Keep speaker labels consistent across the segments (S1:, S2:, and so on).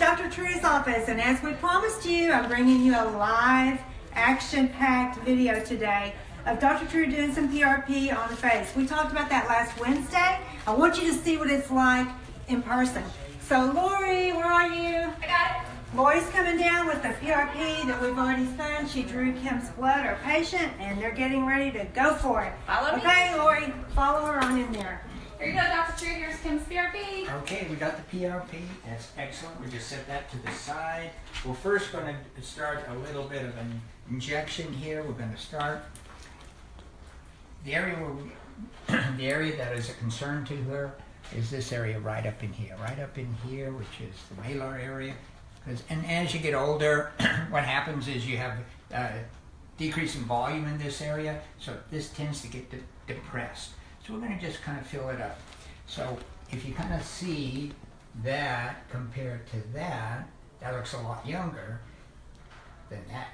S1: Dr. True's office, and as we promised you, I'm bringing you a live, action-packed video today of Dr. True doing some PRP on the face. We talked about that last Wednesday. I want you to see what it's like in person. So, Lori, where are you?
S2: I got it.
S1: Lori's coming down with the PRP that we've already spun. She drew Kim's blood, our patient, and they're getting ready to go for it.
S2: Follow me.
S1: Okay, Lori, follow her on in there.
S2: Here you go, Dr. True. Here's Kim's PRP.
S3: Okay, we got the PRP. That's excellent. We just set that to the side. We're first going to start a little bit of an injection here. We're going to start the area where the area that is a concern to her is this area right up in here, which is the malar area. And as you get older, what happens is you have decrease in volume in this area, so this tends to get depressed. So we're going to just kind of fill it up. So if you kind of see that compared to that, that looks a lot younger than that.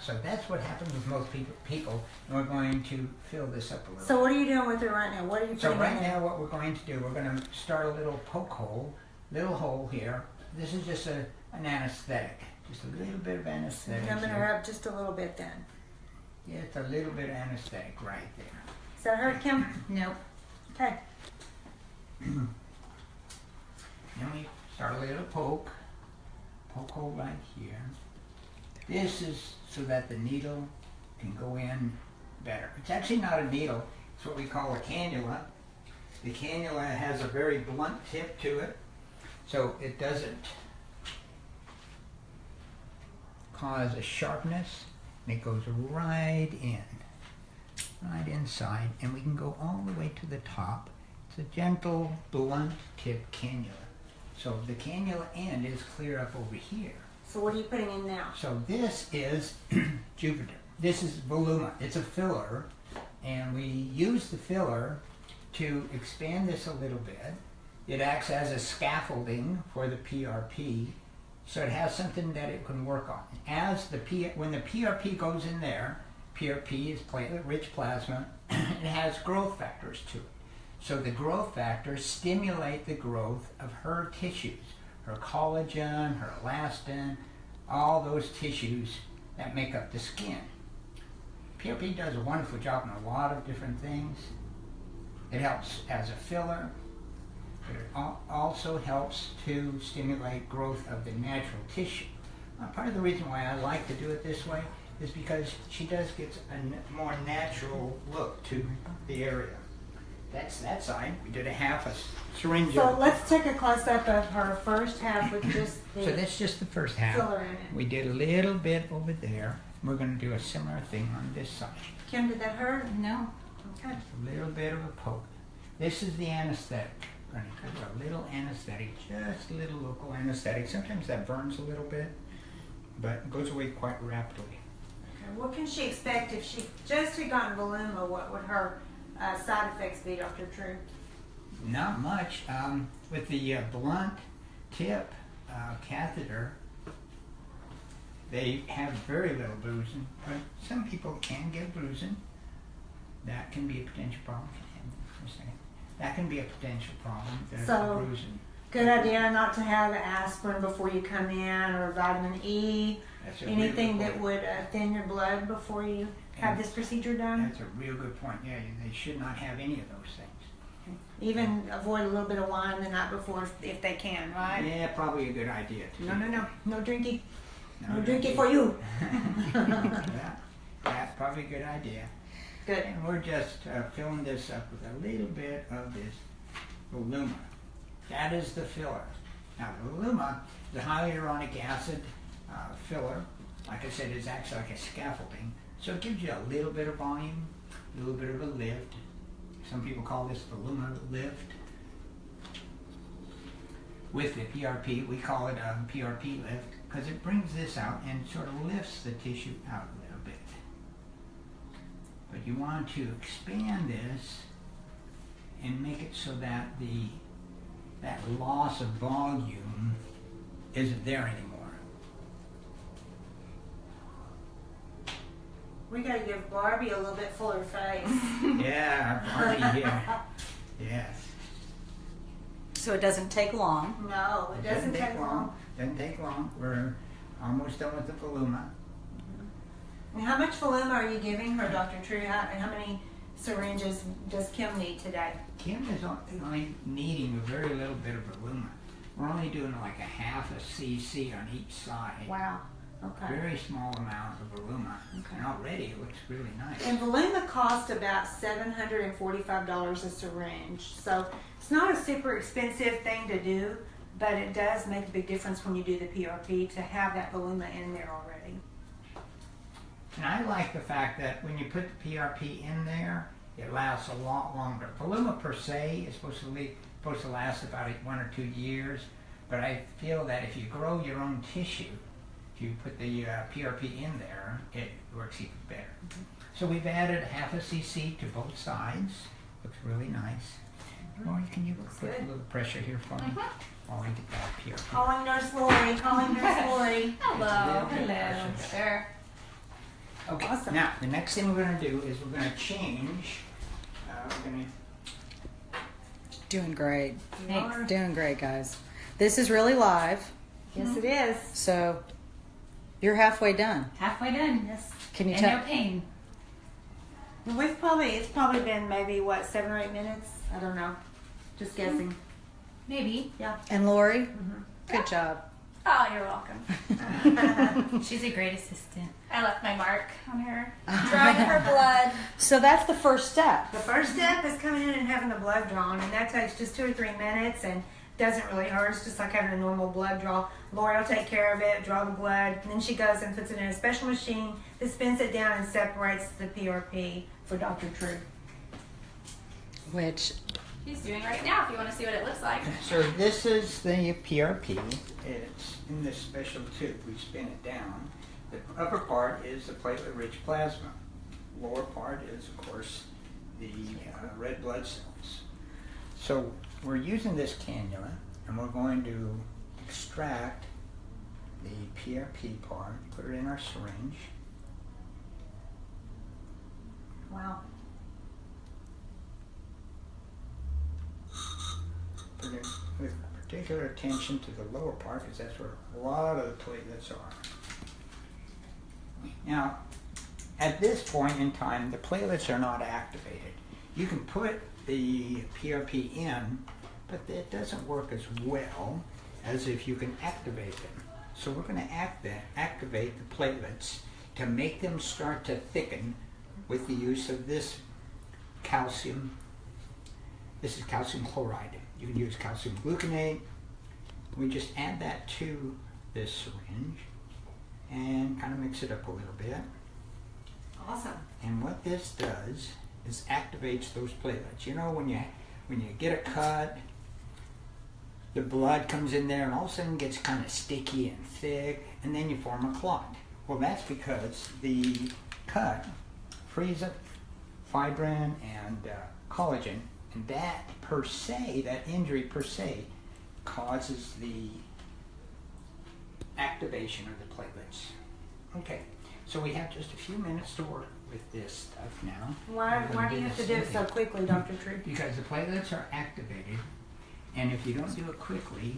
S3: So that's what happens with most people, and we're going to fill this up a little.
S1: So what are you doing with it right now? What are you putting in?
S3: So right now what we're going to do, we're going to start a little poke hole, little hole here. This is just an anesthetic, just a little bit of anesthetic.
S1: Coming her up just a little bit then.
S3: Yeah, it's a little bit of anesthetic right there.
S1: Does that hurt, Kim?
S2: Nope.
S1: Okay.
S3: Then we start a little poke hole right here. This is so that the needle can go in better. It's actually not a needle, it's what we call a cannula. The cannula has a very blunt tip to it, so it doesn't cause a sharpness, and it goes right in, right inside, and we can go all the way to the top. It's a gentle, blunt tip cannula. So the cannula end is clear up over here.
S1: So what are you putting in now?
S3: So this is Jupiter. This is Voluma. It's a filler, and we use the filler to expand this a little bit. It acts as a scaffolding for the PRP, so it has something that it can work on. When the PRP goes in there, PRP is platelet rich plasma, it has growth factors to it. So the growth factors stimulate the growth of her tissues, her collagen, her elastin, all those tissues that make up the skin. PRP does a wonderful job in a lot of different things. It helps as a filler, but it also helps to stimulate growth of the natural tissue. Part of the reason why I like to do it this way is because she does get a more natural look to the area. That's that side. We did a half a syringe.
S1: So let's take a close-up of her first half with just the
S3: So that's just the first half.
S1: filler in it.
S3: We did a little bit over there. We're going to do a similar thing on this side.
S1: Kim, did that hurt?
S2: No.
S1: Okay.
S3: A little bit of a poke. This is the anesthetic. We're going to put a little anesthetic, just a little local anesthetic. Sometimes that burns a little bit, but it goes away quite rapidly.
S1: Okay. What can she expect if she just had gotten Voluma? What would her side effects be, Dr. True?
S3: Not much. With the blunt tip catheter, they have very little bruising, but some people can get bruising. That can be a potential problem. That can be a potential problem, the bruising.
S1: Good idea not to have aspirin before you come in, or vitamin E, anything that would thin your blood before you have this procedure done.
S3: That's a real good point. Yeah, they should not have any of those things.
S1: Even avoid a little bit of wine the night before if they can, right?
S3: Yeah, probably a good idea too.
S1: No drinking. No drinking for you.
S3: That's probably a good idea.
S1: Good.
S3: And we're just filling this up with a little bit of this Voluma. That is the filler. Now the Voluma is a hyaluronic acid filler. Like I said, it acts like a scaffolding. So it gives you a little bit of volume, a little bit of a lift. Some people call this Voluma lift. With the PRP, we call it a PRP lift because it brings this out and sort of lifts the tissue out a little bit. But you want to expand this and make it so that that loss of volume isn't there anymore.
S1: We gotta give Barbie a little bit fuller face.
S3: Yeah, Barbie here. Yes.
S1: So
S4: So it doesn't take long.
S1: No, it doesn't take long.
S3: Doesn't take long. We're almost done with the Voluma.
S1: And how much Voluma are you giving her, Dr. True? And how many syringes does Kim need today?
S3: Kim is only needing a very little bit of Voluma. We're only doing like a half a cc on each side.
S1: Wow. Okay.
S3: Very small amount of Voluma.
S1: Okay.
S3: And already it looks really nice.
S1: And Voluma costs about $745 a syringe. So it's not a super expensive thing to do, but it does make a big difference when you do the PRP to have that Voluma in there already.
S3: And I like the fact that when you put the PRP in there, it lasts a lot longer. Voluma per se is supposed to last about 1 or 2 years, but I feel that if you grow your own tissue, if you put the PRP in there, it works even better.
S1: Mm-hmm.
S3: So we've added half a cc to both sides. Looks really nice. Lori, can you put a little pressure here for me while I get that PRP?
S1: Calling Nurse Lori, calling Nurse Lori.
S2: Hello.
S3: Hello.
S2: Sure.
S3: Okay,
S1: Awesome.
S3: now the next thing we're going to do is we're going to change. We're going
S4: Doing great.
S1: Thanks.
S4: Doing great, guys. This is really live,
S1: Yes, it is.
S4: so you're halfway done.
S2: Halfway done.
S1: Yes.
S4: Can you
S2: And
S4: tell?
S2: no pain.
S1: It's probably been maybe, 7 or 8 minutes? I don't know. Just guessing.
S2: Maybe.
S1: Yeah.
S4: And Lori, good job.
S2: Oh, you're welcome. She's a great assistant. I left my mark on her. Drawing her blood.
S4: So that's the first step.
S1: The first step is coming in and having the blood drawn, and that takes just 2 or 3 minutes and doesn't really hurt. It's just like having a normal blood draw. Lori will take care of it, draw the blood, and then she goes and puts it in a special machine that spins it down and separates the PRP for Dr. True.
S4: Which,
S2: She's doing right now if you want to see what it looks like.
S3: So this is the PRP. It's in this special tube. We spin it down. The upper part is the platelet rich plasma. Lower part is, of course, the red blood cells. So we're using this cannula, and we're going to extract the PRP part, put it in our syringe.
S1: Wow.
S3: Put it with particular attention to the lower part, because that's where a lot of the platelets are. Now, at this point in time, the platelets are not activated. You can put the PRP in, but it doesn't work as well as if you can activate them. So we're going to activate the platelets to make them start to thicken with the use of this calcium. This is calcium chloride. You can use calcium gluconate. We just add that to this syringe and kind of mix it up a little bit.
S1: Awesome.
S3: And what this does is activates those platelets. You know, when you get a cut, the blood comes in there and all of a sudden gets kind of sticky and thick, and then you form a clot. Well, that's because the cut frees up fibrin and collagen, and that per se, that injury per se, causes the activation of the platelets. Okay, so we have just a few minutes to work with this stuff now.
S1: Why do you have to do it so quickly, Dr. True?
S3: Because the platelets are activated, and if you don't do it quickly,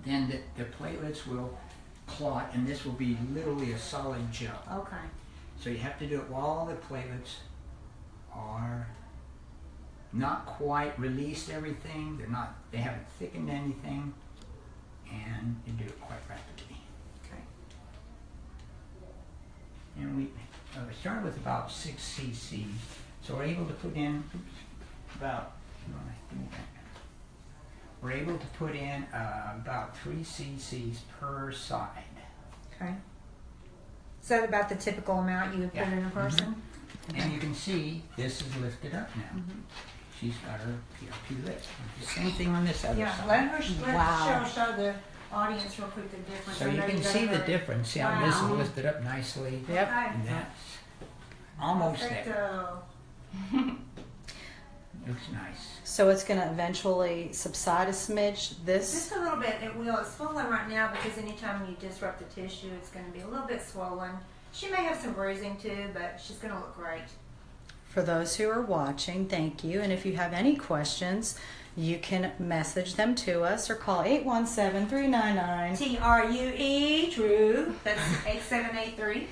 S3: then the platelets will clot, and this will be literally a solid gel.
S1: Okay.
S3: So you have to do it while the platelets are not quite released everything, they haven't thickened anything, and you do it quite rapidly.
S1: Okay.
S3: And we started with about 6 cc, so we're able to put in we're able to put in about 3 cc's per side.
S1: Okay. Is that about the typical amount you would put in a person?
S3: And you can see this is lifted up now. She's got her PRP lift. The same thing on this other
S1: Yeah,
S3: side.
S1: let her
S4: Wow.
S1: show the audience real quick the difference.
S3: So
S1: I
S3: you
S1: know
S3: can
S1: got
S3: see the
S1: her-
S3: difference. See how this is
S1: Wow.
S3: lifted up nicely?
S4: Yep.
S1: Okay.
S3: And that's almost there.
S1: Perfecto.
S3: Looks nice.
S4: so it's going to eventually subside a smidge. This,
S1: Just a little bit. It will. It's swollen right now because anytime you disrupt the tissue, it's going to be a little bit swollen. She may have some bruising too, but she's going to look great.
S4: for those who are watching, thank you. And if you have any questions, you can message them to us or call 817-399.
S1: TRUE, True. That's 8783.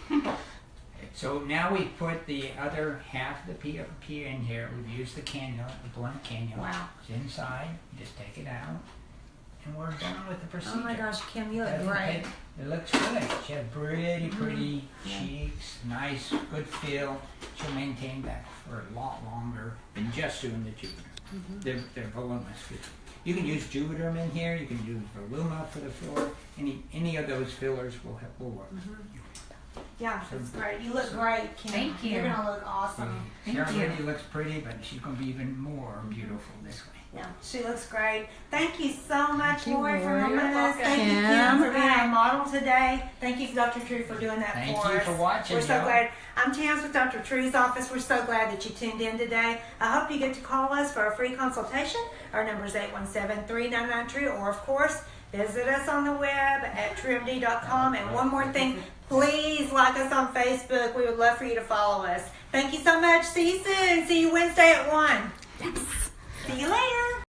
S3: So now we've put the other half of the PRP in here. We've used the cannula, the blunt cannula.
S1: Wow.
S3: It's inside. You just take it out. And we're done with the procedure.
S1: Oh my gosh, Kim, you look
S3: Doesn't
S1: great.
S3: It looks good. She has pretty cheeks, nice, good feel. She'll maintain that for a lot longer than just doing the Juvederm. They're voluminous. You can use Juvederm in here. You can use Voluma for the filler. Any of those fillers will work.
S1: Yeah, that's great. You look great, Kim.
S2: Thank you.
S1: You're going to look awesome.
S3: Sarah really looks pretty, but she's going to be even more beautiful this way.
S1: Yeah, she looks great. Thank you so much,
S4: Thank you,
S1: Lori, for
S4: Lori.
S1: helping us. Thank you,
S4: Kim.
S1: Kim, for being our model today. Thank you, Dr. True, for doing that
S3: Thank
S1: for
S3: you
S1: us.
S3: for watching,
S1: We're so
S3: y'all.
S1: glad. I'm Tams with Dr. True's office. We're so glad that you tuned in today. I hope you get to call us for a free consultation. Our number is 817-399-TRUE, or of course, visit us on the web at truemd.com. And one more thing, please like us on Facebook. We would love for you to follow us. Thank you so much. See you soon. See you Wednesday at 1. Yes. See you later.